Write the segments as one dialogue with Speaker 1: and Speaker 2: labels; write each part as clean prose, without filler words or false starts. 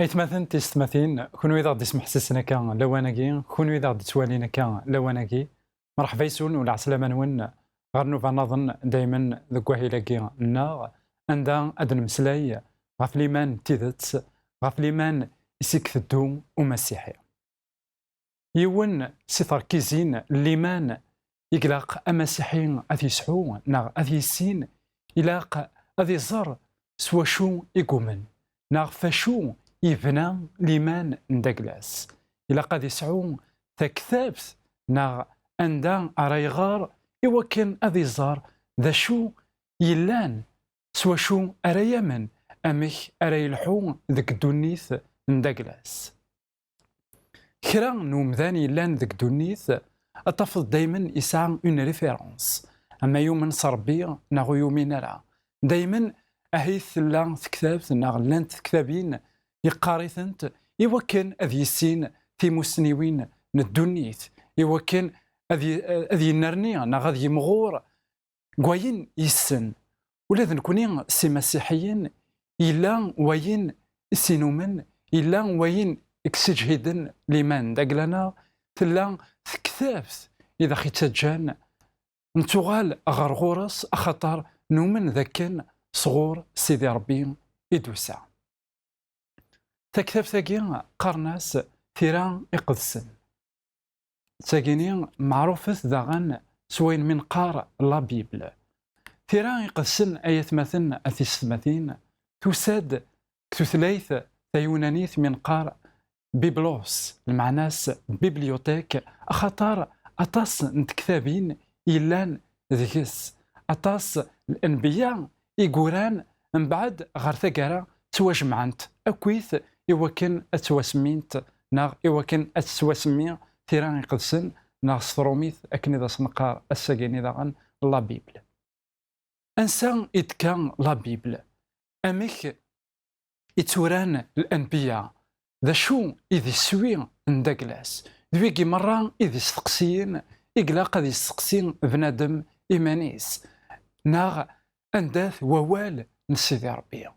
Speaker 1: إثماثن تيستماثين كونوا إذا غادي يسمح سسنا كان لواناكي كونوا إذا غادي توالينا كان لواناكي مرحبا يسون ولا عسلامة نون غنوفا نظن دايما ذوك واهيلاكي نا عندها أدن مسلاي غاف ليمان تيدت غاف ليمان يسيكثدو ومسيحي يون سي تركيزين ليمان يقلق أمسيحيين أذي يسعو نا أذي يسين يلاق أذي زر سوا شو يقومن نا فشو يبنى ليمان ندقلاس إلا قد يسعو تكثابت نا عندها أرايغار إوا كان أذي زار ذا شو يلان سوا شو أرا يمن أمك أرا يلحو ذك دونيث ندقلاس كرا نومذان يلان ذك دونيث أتفض دايما يسعى اون ريفيرونس أما يوم صربي ناغو يومين راه دايما أهيث لا تكتابت ناغ لان تكتابين يقارثنت إوا كان أذي السين في مسنوين ندونيث إوا كان أذي النرني نا غادي مغور كواين يسن ولا نكوني سي مسيحيين إلا وين سينومن إلا وين اكسجهدن لمن داكلانا تلا تكتابت إذا خيتجان نتوغال غرغورس أخطر نومن ذاكن صغور سيدي ربي إدوسا تكتب ثاقي قرناس ثيران إقدسن تاقيني معروفة داغن سوين من قار لا بيبل ثيران إقدسن آيات مثل أثيستماثين تساد كتثليث ثيونانيث من قار بيبلوس المعناس بيبليوتيك أخطار أطاس نتكتابين إلان ذكس أطاس الأنبياء إيقوران من بعد غير ثقرا تواجمعنت أكويث إوا كان أتواسمينت ناغ إوا كان أتواسمي ثيران يقدسن ناغ ستروميث أكن إذا سنقار الساقين إذا غن لا بيبل أنسان إتكان لا بيبل أميك إتوران الأنبياء ذا شو إذي سوي ندقلاس ذويكي مرة إذي استقسين إقلاق إذي استقسين بنادم إيمانيس ناغ أنداث ووال نسيدي ربي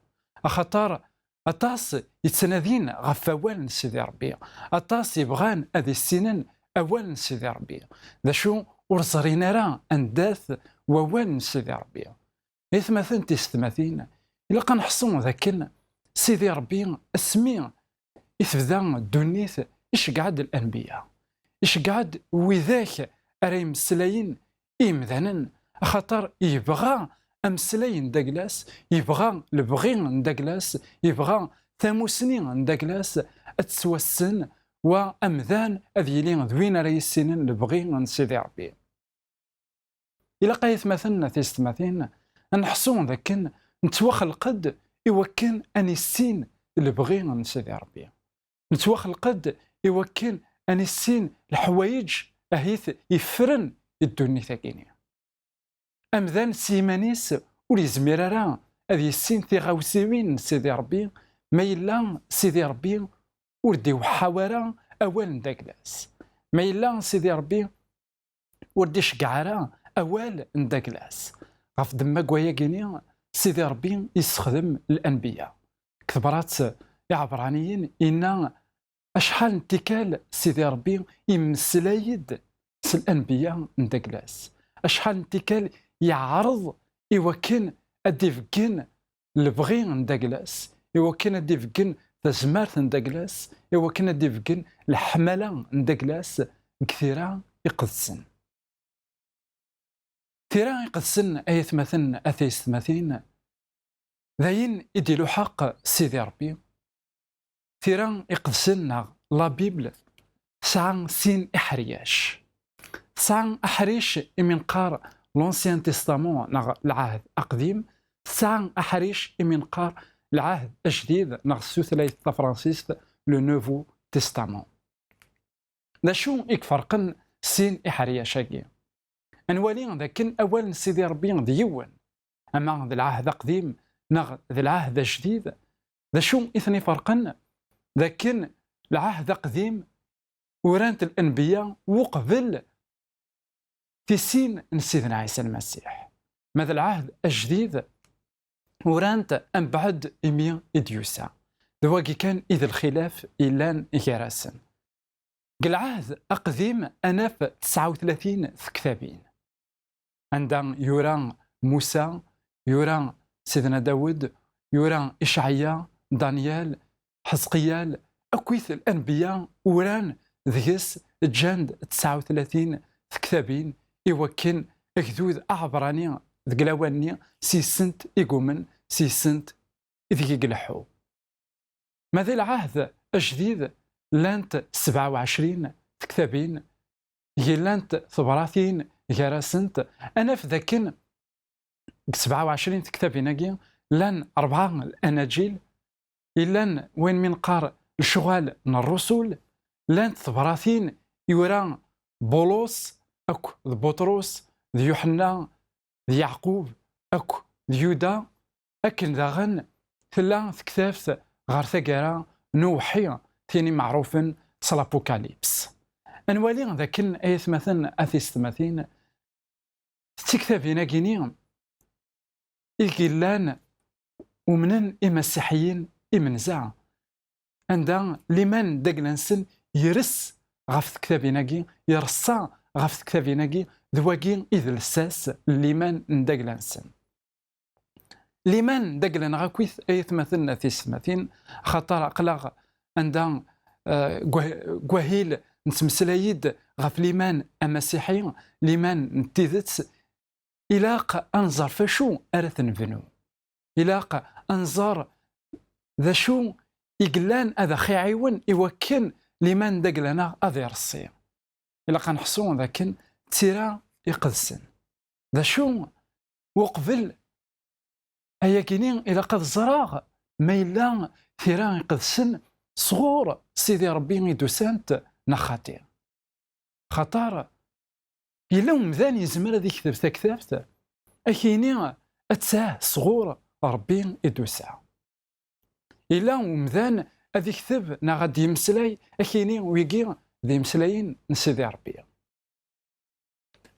Speaker 1: أخطار أطاس يتسنادين غف أوال نسيدي ربي أطاس يبغان أذي السنن أوال نسيدي ربي ذا شو ورزرين راه أنداث ووال نسيدي ربي إثماثين تيستماثين إلا قنحصون ذاكن سيدي ربي اسمي إثبدا الدنيث إيش قعد الأنبياء إيش قعد وذاك أريم سلاين إمذانا خاطر يبغى أمسلاين داكلاس يبغى البغين داكلاس يبغى ثاموسنين داكلاس أتسوسن وأمذان أذيلين ذوين راي السنين البغين سيدي ربي إلا قايث مثلنا تيستماثين نحصون ذاكن نتوخل قد يوكن أني السين البغين سيدي ربي نتوخل قد يوكن أني السين الحوايج أهيث يفرن الدنيا ثاكيني أمذان سيمانيس ولي زميرارا هذه السين ثيغاوسيوين سيدي ربي ما إلا سيدي ربي وردي وحاورا أوال نداكلاس ما إلا سيدي ربي وردي شقعرا أوال نداكلاس غاف دما كواياكيني سيدي ربي يستخدم الأنبياء كثبرات العبرانيين إن أشحال انتكال سيدي ربي يمسلايد الأنبياء نداكلاس أشحال انتكال يعرض إوا كان أديفكن البغي نداكلاس إوا كان أديفكن تزمارت نداكلاس إوا كان أديفكن الحملة نداكلاس كثيرا يقدسن كثيرا يقدسن آيات مثلا أثيست مثين ذاين يديلو حق سيدي ربي كثيرا يقدسن لا بيبل ساعة سين إحرياش ساعة أحريش من قار لونسيان تيستامون نغ العهد القديم ساعة أحريش من قار العهد الجديد نغ الثلاثة فرانسيس لو نوفو تيستامون لا شو يكفرقن سين إحرية شاقي أنوالي ذاك أول سيدي ربي ديون أما ذا العهد قديم نغ ذا العهد جديد ذا شو إثني فرقا لكن العهد قديم ورانت الأنبياء وقبل في سين سيدنا عيسى المسيح. ماذا العهد الجديد ورانت أن بعد إميا إديوسا دواقي كان إذا الخلاف إلان إكراسن. العهد أقديم أنا في 39 كتابين عندما يوران موسى، يوران سيدنا داود، يوران إشعياء، دانيال، حزقيال، أكويث الأنبياء وران ذيس جاند 39 كتابين إوكن أكدود أعبراني ذقلاواني سنت إيقومن سنت إذيك قلحو. ماذا العهد الجديد لانت 27 كتابين هي لانت 30 جراسنت أنا في ذاكن 27 كتابين لان 4 الأناجيل إلا وين من قار الشغال من الرسل لان 30 يوران بولس أكو بطرس ذي يوحنا ذي يعقوب أكو ذي يودا أكن داغن ثلاث كتابت غار ثقارا نوحي ثاني معروف سلابوكاليبس أنوالي ذاكن أيث مثلا أثيست مثين تكتابين كيني الكلان ومنن المسيحيين إمنزع عندها لمن دقلنسن يرس غف كتابيناكي يرصا غف كتابيناكي ذواكي إذ الساس لمن دقلنسن لمن دقلن غاكويث أيث مثلنا في سماتين خطر أقلق عندها قوهيل نتمسلايد غف لمن المسيحيين لمن نتيذت إلاق أنظر فشو أرث نفنو إلاق أنظر ذا شو إقلان أذا خيعيون إوكن لمن دقلنا أذا يرصي إلاق نحصون ذاكن تيرا يقدسن ذا شو وقبل أياكينين إلا قد زراغ ما إلا تيرا يقدسن صغور سيدي ربي يدوسانت نخاتي خطار إلا ومذان يزمر ذي كتب تكتبت أكيني أتساه صغور ربي يدوسا إلا ومذان أذي كتب نغاد يمسلاي أكيني ويجي ذي مسلايين نسيدي ربي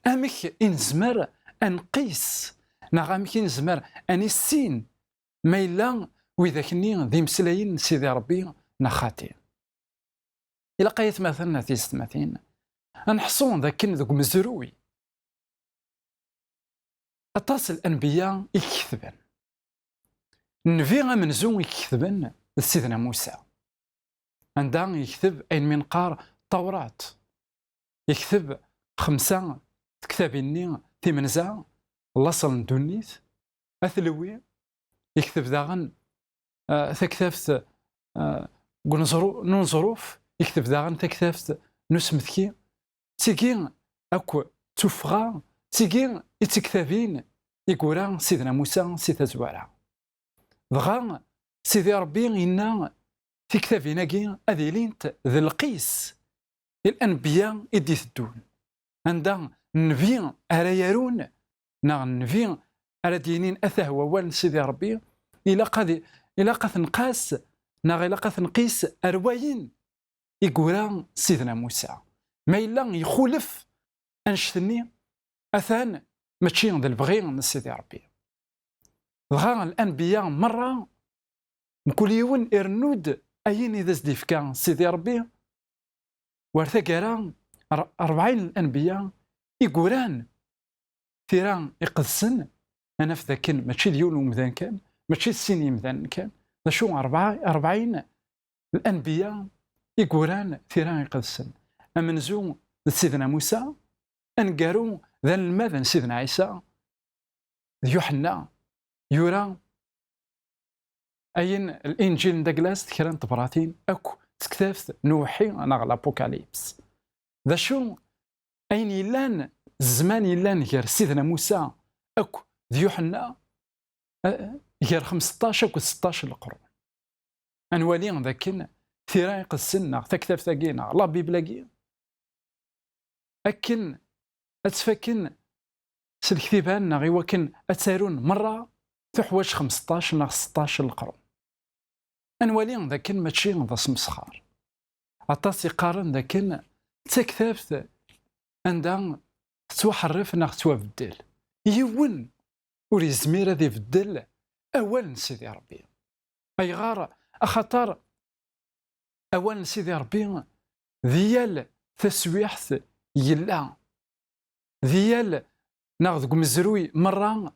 Speaker 1: أمك إنزمر أنقيس نغامك إنزمر أنسين ما إلا وإذا كني ذي مسلايين نسيدي ربي نخاتي إلا قيت مثلا في ستماثين نحصون ذاكن ذوك مزروي أطاس الأنبياء يكذبن نفي منزون يكذبن سيدنا موسى عندها يكتب أين من قار التوراة يكتب 5 كتابين في منزع لصل دونيث أثلوي يكتب داغن ثكتفت ننظروف يكتب داغن ثكتفت نسمثكي تيكين أكو تفغا تيكين يتكتابين يقولان سيدنا موسى سيدنا زوارا ضغا سيدي ربي إنا في كتابنا كي أذيلينت ذي القيس الأنبياء إديث الدون عندها نبي أريارون نبي أردينين أثهوى وان سيدي ربي إلا قد نقاس إلا قد نقيس أرواين يقولان سيدنا موسى ما إلا يخولف أنشتني أثان ماشي ذا البغي من سيدي ربي ضغا الأنبياء مرة نقول يون إرنود أين إذا زديفكا سيدي ربي ورثاكرا 40 الأنبياء يقولان ثيران يقدسن أنا في ذاكن ماشي ديول ومذان كان ماشي السيني مذان كان شو 40 الأنبياء يقولان ثيران يقدسن أمنزو سيدنا موسى أنقارو ذا الماذن سيدنا عيسى يوحنا يورا أين الإنجيل داكلاس تكران تبراتين أكو تكتافت نوحي أنا غلا أبوكاليبس ذا شو أين يلان الزمان يلان غير سيدنا موسى أكو ذي يوحنا غير 15 أكو 16 القرون أنوالي ذاكن ثيران يقسنا تكتاف ثاقينا لا بيبلاقي أكن أتفكن سلكتيبان غي وكن أتسارون مرة تحواج 15 نا 16 القرون أنوالي ذاكن ماشي ذا سمسخار عطاس يقارن ذاكن تكتابت عندها توحرف نا توبدل يون وري زمير هذا يبدل أول سيدي ربي أي غار أخطر أول سيدي ربي ديال تسويحت يلا ديال ناخذ مزروي مرة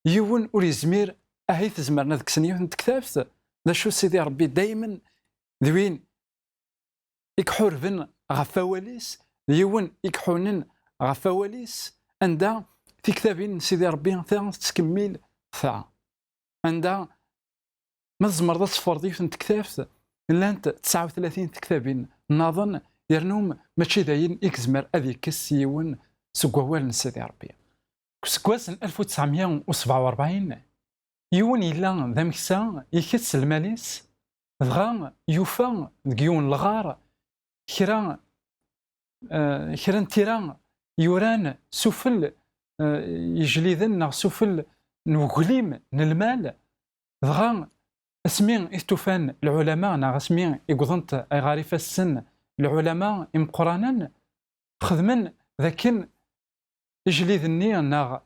Speaker 1: يون وري زمير أهي تزمرنا ذاك سنية تكتابت ذا شو سيدي ربي دايما ذوين يكحورفن غفواليس يون يكحونن غفواليس عندها في كتابين سيدي ربي ثا تكمل ثا عندها ما زمر ذا صفر ضيف تكتابت إلا أنت 39 تكتابين نظن يرنوم ماشي داين إكزمر أذي كس يون سكوال سيدي ربي سكواس 1947 يون إلا ذا مكسا يكس الماليس دغا يوفا ديون الغار كرا تيران يوران سفل يجليذن سفل نوغليم المال دغا اسمين استوفان العلماء نا اسمين يقضنت غارفة السن العلماء امقرانا خدمن ذاكن يجليذني نا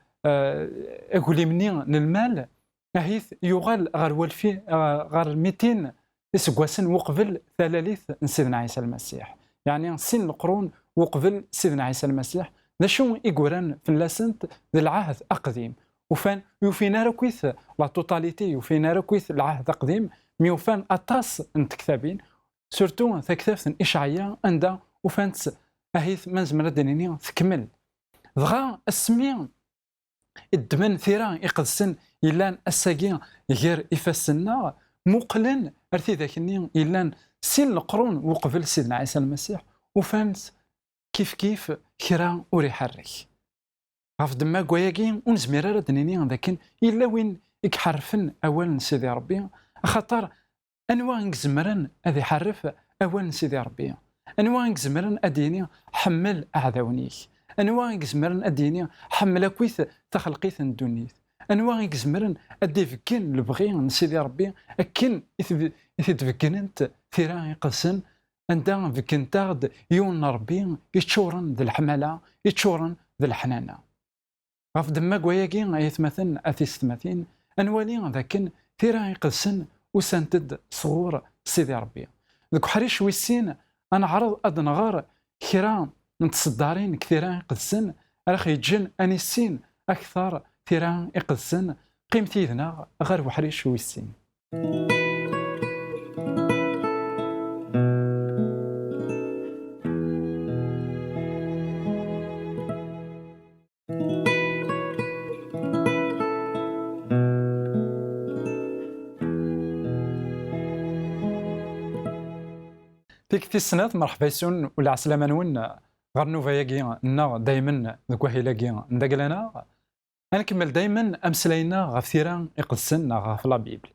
Speaker 1: اقوليمني المال هيث يغال غير والفي غير 200 يسقواسن وقبل ثلاث سيدنا عيسى المسيح يعني سن القرون وقبل سيدنا عيسى المسيح ذا شو يقولان في اللاسنت ذا العهد أقديم وفان يوفينا ركويث لا توتاليتي يوفينا ركويث العهد أقديم ميوفان أطاس انتكتابين سورتو ثكتاف إشعياء عندها وفانت أهيث منزمر دينيني تكمل دغا السمي الدمن ثيران يقدسن إلان الساقين غير إفاسنا مقلن أرثي ذاكني إلان سن القرون وقبل سيدنا عيسى المسيح وفانت كيف كرا وري حرك غاف دما كواياكي ونزمير راه دنيني لكن الا وين يكحرفن اول سيدي ربي خاطر انواع نزمرن هذا يحرف اول سيدي ربي انواع نزمرن اديني حمل اعذاونيك انواع نزمرن اديني حمل كويث تخلقيث الدنيا انواع نزمرن ادي فكين البغي سيدي ربي اكن يتفكن انت ثيرا يقسن عندها فكنتاغد يون ربي يتشورن ذا الحمالة يتشورن ذا الحنانة غاف دما كواياكي غايثمثن أثيستماثين أنوالي ذاكن ثيرا يقسن وسانتد صغور سيدي ربي ذوك حريش ويسين أنا عرض أدنغار كرا نتصدارين كثيرا يقسن راح يتجن أنيسين أكثر ثيرا يقسن قيمتي ذنا غير وحريش ويسين فيك السنات مرحبا يسون ولا عسلامة نون غير نوفاياكي نا دايما ذوك واهيلاكي نداكلنا غنكمل دايما امسلاينا غا ثيران يقدسن غا في لا بيبل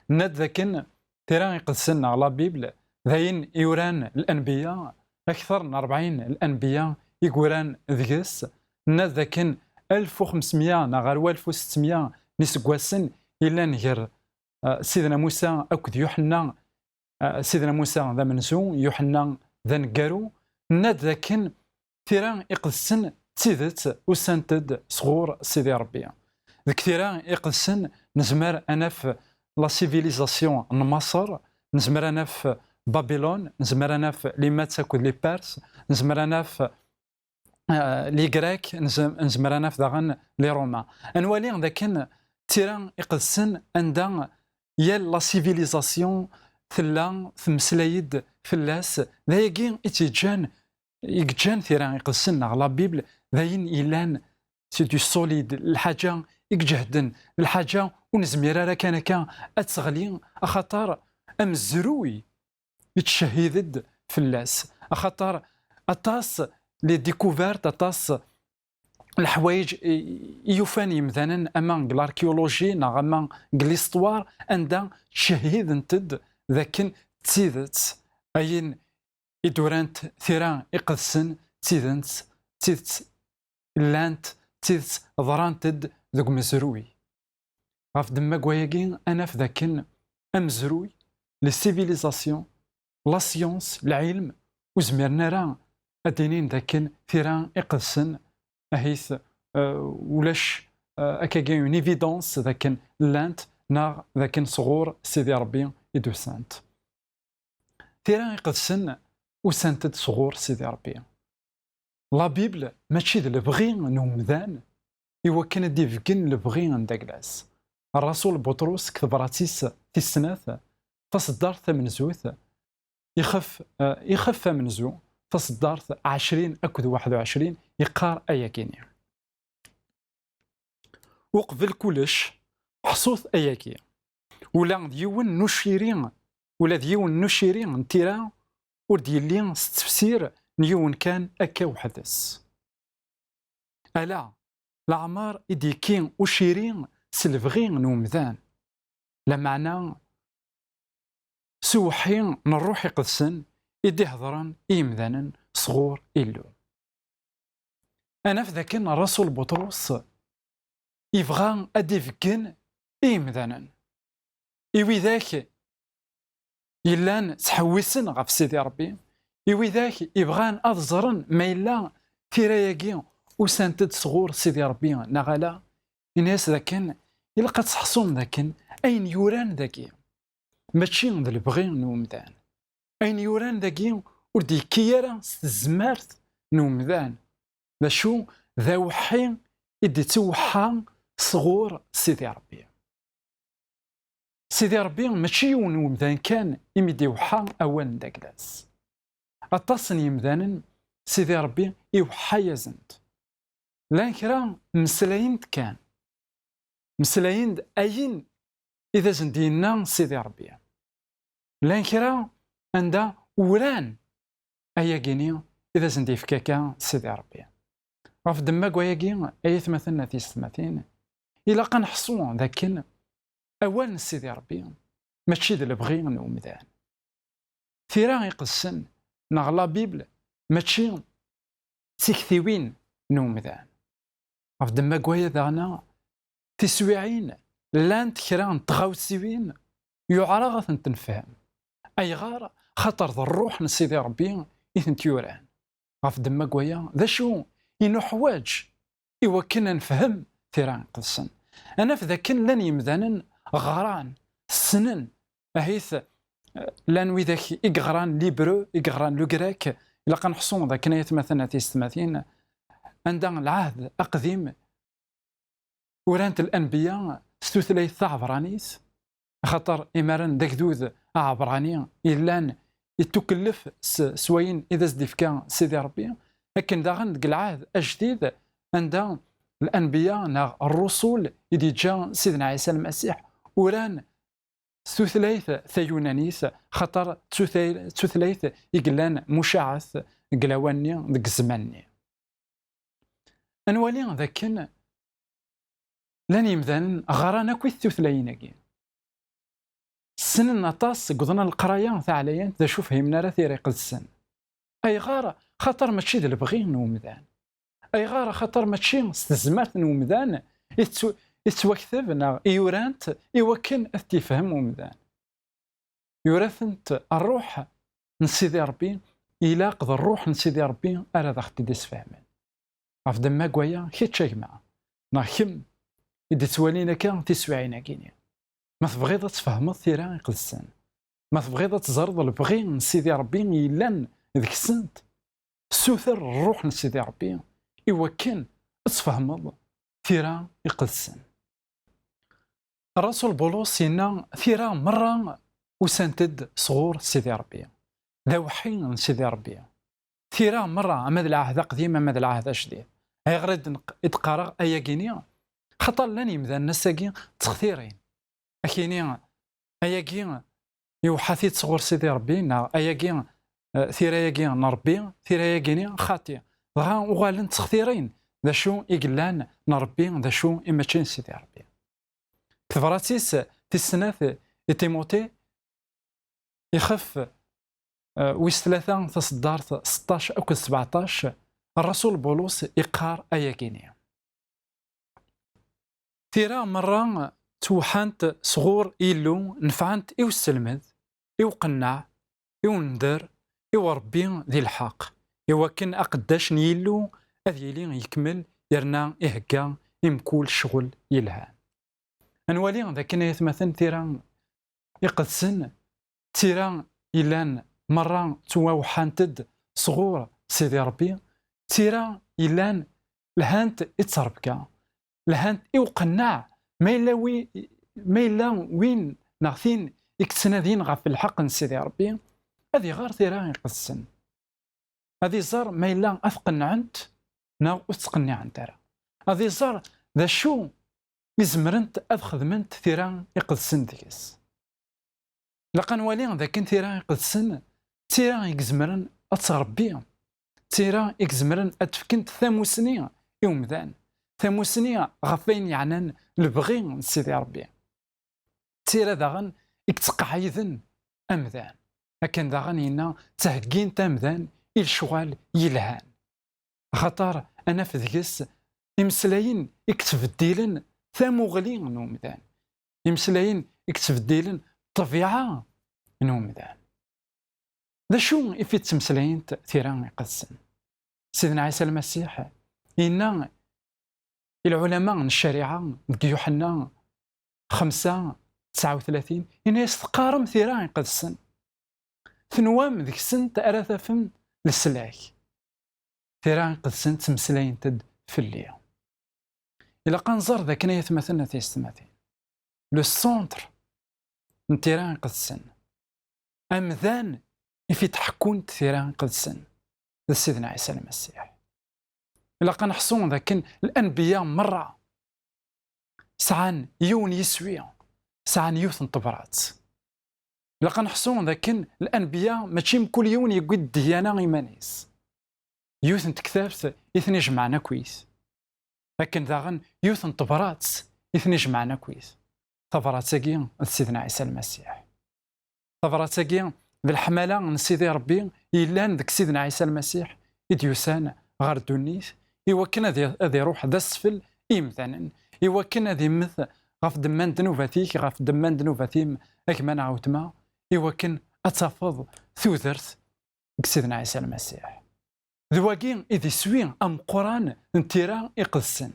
Speaker 1: ناد ذاكن ثيران يقدسن غا لا بيبل ذاين يوران الانبياء اكثر من 40 الانبياء يقوران ذكس ناد ذاكن 1500 غير 1600 نسكواسن الا نغير سيدنا موسى اكد يوحنا سيدنا موسى ذا منسو يوحنا ذا نقارو ناد ذاكن ثيران يقدسن تيدت وسانتد صغور سيدي ربي ذاك ثيران يقدسن نزمر انا في لا سيفيليزاسيون مصر نزمر انا في بابلون نزمر انا في لي ماتساك لي بارس نزمر انا في لي غريك نزمر انا في داغن لي روما انوالي ذاكن ثيران يقدسن عندها يال لا سيفيليزاسيون ثلا ثمسلايد فلاس ذايقين اتجان يجان ثيران يقسن على بيبل ذاين إيلان سي دو سوليد الحاجة يجهدن الحاجة ونزميرا كان أتغلي أخطار أم الزروي يتشهيد فلاس أخطار أطاس لي ديكوفيرت أطاس الحوايج يوفاني مثلا أمان الاركيولوجي نا أمان ليستوار عندها تشهيد نتد ذاكن تيدت أين إدورانت ثيران يقدسن تيدنت تيت لانت تيت ضرانتد ذوك مزروي غاف دما كواياكين انا في ذاك امزروي لي سيفيليزاسيون لا سيونس العلم وزمرنا راه ادينين ذاك ثيران اقدسن اهيث ولاش اكاكين اون ايفيدونس ذاك لانت نا ذاك صغور سيدي ربي يدو سانت ثيران يقدسن وسانتد صغور سيدي ربي لا بيبل ماشي ذا البغي نومذان إوا كان ديفكن البغي نداكلاس الرسول بطرس كتب راتيس تيسناث فصدار ثمنزوث يخف منزو فصدار 20 أكد 21 يقار أياكيني وقبل كلش حصوث أياكي ولا ديون نشيرين ولا ديون نشيرين نتيرا ورديلين ستفسير نيون كان أكا وحدث ألا العمار إديكين وشيرين سلفغين نومذان لمعنى سوحين نروح يقدسن إدي هضران إيمذانا صغور إلو أنا في ذاك الرسول بطرس يبغى أديفكن إيمذانا إوي ذاك يلان تحوسن غف سيدي ربي إوي ذاك يبغان أظهرن ما إلا تيراياكي وسانتد صغور سيدي ربي نغالا الناس ذاكن يلقى تحصون ذاكن أين يوران ذاكي ماشي ذا البغي نومذان أين يوران ذاكي وردي كيارا ستزمارت نومذان ذا شو ذا وحي إدي توحى صغور سيدي ربي سيدي ربي ماشي نومذان كان إميدي وحى أوان داكلاس أتصن يمذانا سيدي ربي يوحى يزنت لان كرا مسلايند كان مسلايند أين إذا زندينا سيدي ربي لان كرا عندها وران أيا كيني إذا زندي فكاكا سيدي ربي غاف دماغ وياكي أيث مثلنا تيستماثين إلا قنحصو ذاكن أوان سيدي ربي ماشي ذا البغي نومذان ثيرا يقسن نغلا بيبل ماشي تكثيوين نومذان غاف دماغ ويا ذانا تسويعين لان كرا تغاوسيوين يعرى غاث تنفهم أي غار خطر ذا الروح نسيدي ربي إذن تيوران غاف دماغ ويا ذا شو إنو حواج إوا كنا نفهم ثيران قدسن أنا في ذاكن لن يمذانا غران سنن أهيث لان وذاك إقغران ليبرو إقغران لو غريك إلا قنحصون ذاك نايت مثلا تيستماثين عندنا العهد أقديم ورانت الأنبياء ستوثليث عبرانيس خاطر إمارن داك ذوذ عبراني إلان يتكلف سوين إذا زديف كان سيدي ربي لكن داغن داك العهد أجديد عند الأنبياء نا الرسول يدي جا سيدنا عيسى المسيح وران ستوثليث ثيونانيس خاطر تثليث يقلان مشاعث قلاواني داك الزماني أنوالي ذاكن لان يمذان غرانا كوي الثلاثيناكي السن نطاس قضنا القرايه تاع عليان ذا شوف فهمنا راه ثيريق السن اي غاره خاطر ماشي ذا البغي نومذان اي غاره خاطر ماشي استزمات نومذان يتوكثبنا يورانت يوكن تفهم ومذان يورثنت الروح نسيدي ربي الى قضى الروح نسيدي ربي انا ذا اختي ديس فهمان عرف دما كوايا كي تشاكما ناخم إذا توالينا كان تسوعينا كينيا ما تبغيض تفهمض ثيران يقلسان ما تبغيض تزرد البغي من سيدي ربي يلان ذيك السنت سوثر الروح من سيدي ربي إوا كان تفهمض ثيران يقلسان الرسول بولس ينا ثيران مرة وسنتد صغور سيدي ربي ذا وحي من سيدي ربي ثيران مرة أمد العهد قديم أمد العهد جديد هي غريد يتقارغ أيا كينيا خطر لاني مذا نساكي تخثيرين أكيني أياكي يوحثي تصغر سيدي ربي نا أياكي ثيراياكي نربي ثيراياكيني خاطي غا وغالن تخثيرين ذا شو إقلان نربي ذا شو إما تشين سيدي ربي كفراتيس تسناث تيموتي يخف ويس ثلاثة تصدارت 16 أو 17 الرسول بولس يقار ايا كينيا تيرا مرة توحانت صغور إلو نفعنت إيو السلمد إيو قناع إيو ندر إيو ربي ذي الحق إيوا كان أقداش نيلو أذيلي يكمل يرنا إهكا يمكول شغل يلها أنوالي ذاك يتمثل تيرا يقدسن تيرا إلان مرة توحانتد صغور سيدي ربي تيرا إلان لهانت اتربكا لهانت إوقناع ما إلا وين ناغثين إكتسنادين غاف الحق نسيدي ربي هذه غار تيرا يقدسن هذه زار ما إلا أثقنعنت ناو أتقنع ترى هذه زار ذا شو يزمرنت أخدمنت تيرا يقدسن ديكس لقن والي ذاك تيرا يقدسن تيرا يزمرن أتربي تيرا يزمرن أتفكنت ثاموسني يوم ذان ثاموسني غفين يعنان البغي نسيدي ربي تيرا داغن يتقعيذن أمذان لكن داغن ينا تهكين تامذان الشغال يلهان خطر أنا في ذكس يمسلاين يكتب الديلن ثاموغلين نومذان يمسلاين يكتب الديلن طبيعة نومذان ذا شو إفيت تمسلاين ثيران يقدسن سيدنا عيسى المسيح إن العلماء من الشريعة يوحنا 5:39 إن يستقارم ثيران يقدسن ثنوام ذيك السن تأرث فم للسلاك ثيران يقدسن تمسلاين تد في الليل إلا قنزر ذا كنا يتمثلنا تيستماتين لو سونتر من تيران يقدسن أمذان في تحكون ثيران يقدسن سيدنا عيسى المسيح إلا قنحصون ذاك الأنبياء مرة سعان يون يسوي سعان يوث طبرات إلا قنحصون ذاك الأنبياء ماشي كل يوم يقود ديانا إيمانيس يوث تكثرت يثني جمعنا كويس لكن ذاغن يوث طبرات يثني جمعنا كويس طبرات ساقين سيدنا عيسى المسيح طبرات ساقين ذي الحمالة من سيدي ربي إلا ذاك سيدنا عيسى المسيح إديوسان غار دونيس إوا كان هذا روح ذا السفل إمثالا إوا كان هذا مثل غاف دمان دنوفاتيك غاف دمان دنوفاتيم أكمان عاوتما إوا كان أتفض ثوثرت سيدنا عيسى المسيح ذواقين إذا سوين أم قران نتيرا يقدسن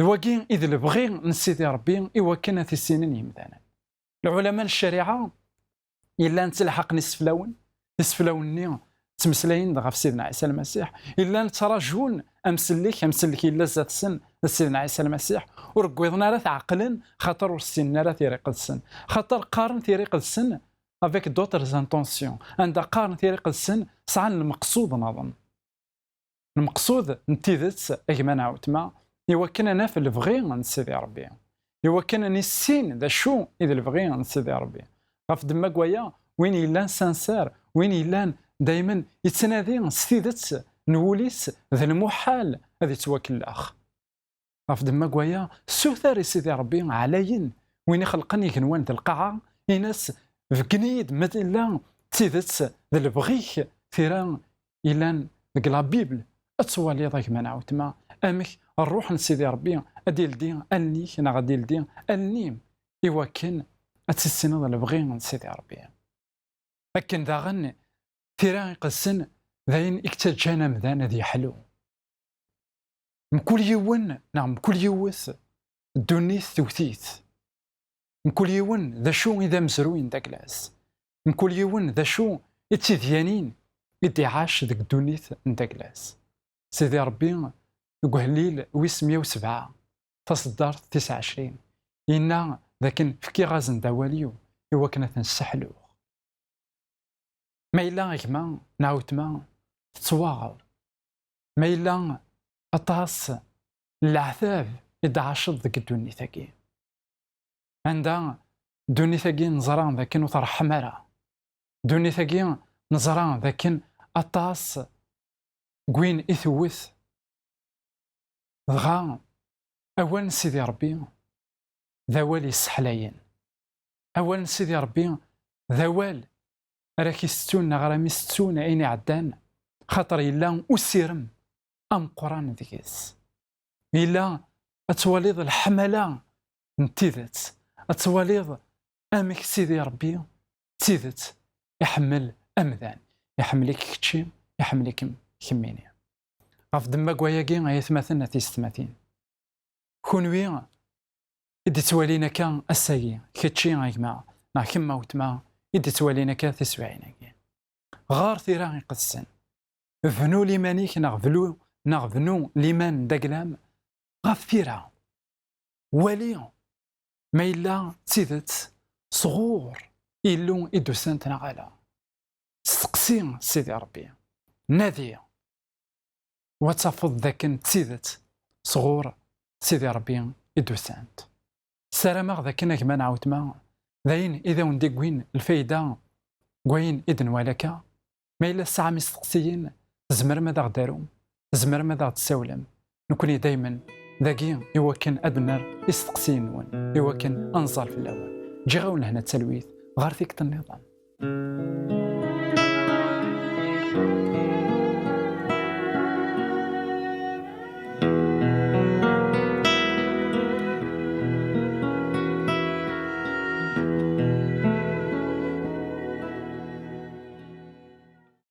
Speaker 1: ذواقين إذا البغي من سيدي ربي إوا كان في السنين يمثالا العلماء الشريعة إلا نتلحق نسفلاون تمسلاين غاف سيدنا عيسى المسيح إلا نتراجون أمسلك إلا زاد سن سيدنا عيسى المسيح ورقويضنا راه عقلا خاطر والسن راه تيريق السن خاطر قارن تيريق السن افيك دوتر انتونسيون عند قارن تيريق السن سعى المقصود نظن المقصود نتيذت اجمانا عاوتما إوا كان في الفغي من سيدي ربي إوا كان نسين ذا شو إذا الفغي من سيدي ربي غاف دما كوايا وين إلا سانسار وين إلا دائما يتنادي ستيدت نوليس ذا المحال هذه تواكل الأخ غاف دما كوايا سوثار سيدي ربي علاين وين يخلقني كنوان ذا القاعة يناس فكنيد مثلا تيدت ذا البغيك ثيران إلا ذاك لا بيبل أتوالي ضاك ما نعاوتما أمك الروح نسيدي ربي أديل دي أنيك أنا غاديل دي أنيم إوا كان أتسسنا ذا البغي نسيدي ربي لكن ذا غن ثيران يقسن ذاين اكتجانا مذان ذي حلو مكل يون نعم مكل يوث الدنيث توثيث مكل يون ذا شو إذا مزروين داكلاس مكل يون ذا شو اتذيانين إدي عاش ذاك الدنيث داكلاس سيدي ربي قهليل ويس 107 فصدار 29 إنا ذاك فكي غازن دواليو إوا كنا تنسحلو ما إلا غيكما نعاوتما تتواغل ما إلا أطاس العذاب إذا عاشض ذاك الدنيا ثاكي عندها دوني ثاكي نزران ذاك وطرح حمارة دوني ثاكي نزران ذاك أطاس كوين إثوث دغا أول سيدي ربي ذوال يسحلاين أول سيدي ربي ذوال راكي ستون غرامي ستون عيني عدان خاطر إلا أسيرم أم قران ذيكس إلا أتواليض الحملة نتيذت أتواليض أمك سيدي ربي تيذت يحمل أمذان يحملك كتشي يحملك كميني غاف دما كواياكي غايثماثن تيستماثين كونوي إدي توالينا كان الساقي كتشي غايكما نا كما وتما إدي توالينا كا تسوعيناكي غار ثيرا يقسن فنو ليمانيك نغفنو ليمان داكلام غاف ثيرا والي ما إلا تيدت صغور إلو إدو سانتنا غالا استقسي سيدي ربي نادي وتفض ذاك تيدت صغور سيدي ربي إدو سانت سلامة ذاك كما نعاود ما ذاين إذا وندي كوين الفايدة كوين إذن ولكا ما إلا الساعة مستقسيين زمر ماذا غدارو زمر ماذا غتساولم نكوني دايما ذاكي إوا كان أدنر يستقسين ون إوا كان أنصار في الأول جي غاون هنا التلويث غار فيك النظام